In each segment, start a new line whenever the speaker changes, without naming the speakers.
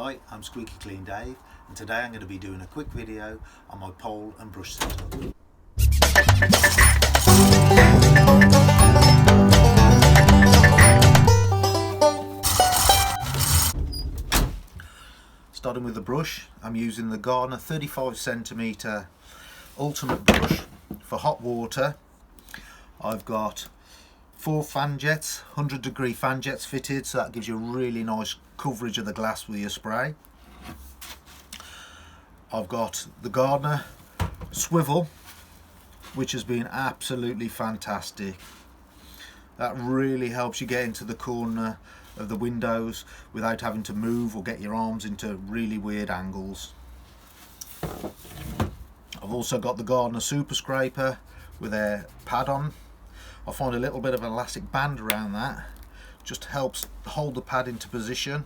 Hi, I'm Squeaky Clean Dave, and today I'm going to be doing a quick video on my pole and brush setup. Starting with the brush, I'm using the Gardner 35cm ultimate brush for hot water. I've got 4 fan jets, 100-degree fan jets fitted, so that gives you a really nice coverage of the glass with your spray. I've got the Gardner Swivel, which has been absolutely fantastic. That really helps you get into the corner of the windows without having to move or get your arms into really weird angles. I've also got the Gardner Super Scraper with a pad on. I find a little bit of an elastic band around that just helps hold the pad into position.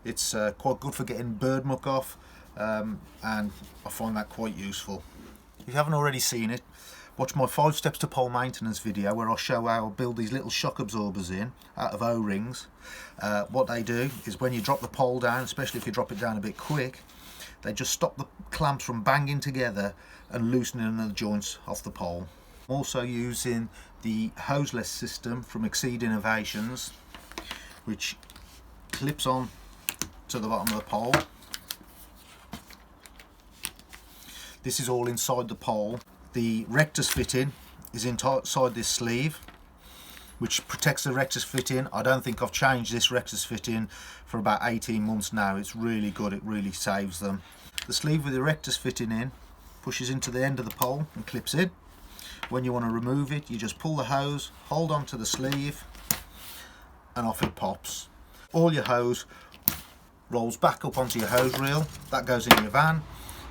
It's quite good for getting bird muck off, and I find that quite useful. If you haven't already seen it, watch my 5 steps to pole maintenance video where I show how I build these little shock absorbers in out of O-rings. What they do is when you drop the pole down, especially if you drop it down a bit quick, they just stop the clamps from banging together and loosening the joints off the pole. I'm also using the Houseless System from Exceed Innovations, which clips on to the bottom of the pole. This is all inside the pole. The Rectors Fitting is inside this sleeve, which protects the Rectors Fitting. I don't think I've changed this Rectors Fitting for about 18 months now. It's really good, it really saves them. The sleeve with the Rectors Fitting in pushes into the end of the pole and clips in. When you want to remove it, you just pull the hose, hold on to the sleeve, and off it pops. All your hose rolls back up onto your hose reel. That goes in your van.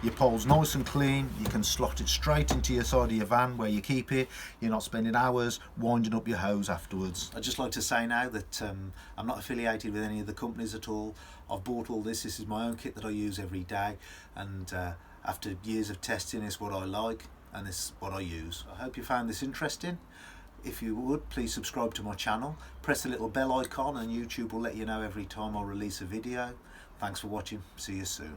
Your pole's nice and clean. You can slot it straight into your side of your van where you keep it. You're not spending hours winding up your hose afterwards. I'd just like to say now that I'm not affiliated with any of the companies at all. I've bought all this. This is my own kit that I use every day, and after years of testing, it's what I like and this is what I use. I hope you found this interesting. If you would, please subscribe to my channel, press the little bell icon, and YouTube will let you know every time I release a video. Thanks for watching, see you soon.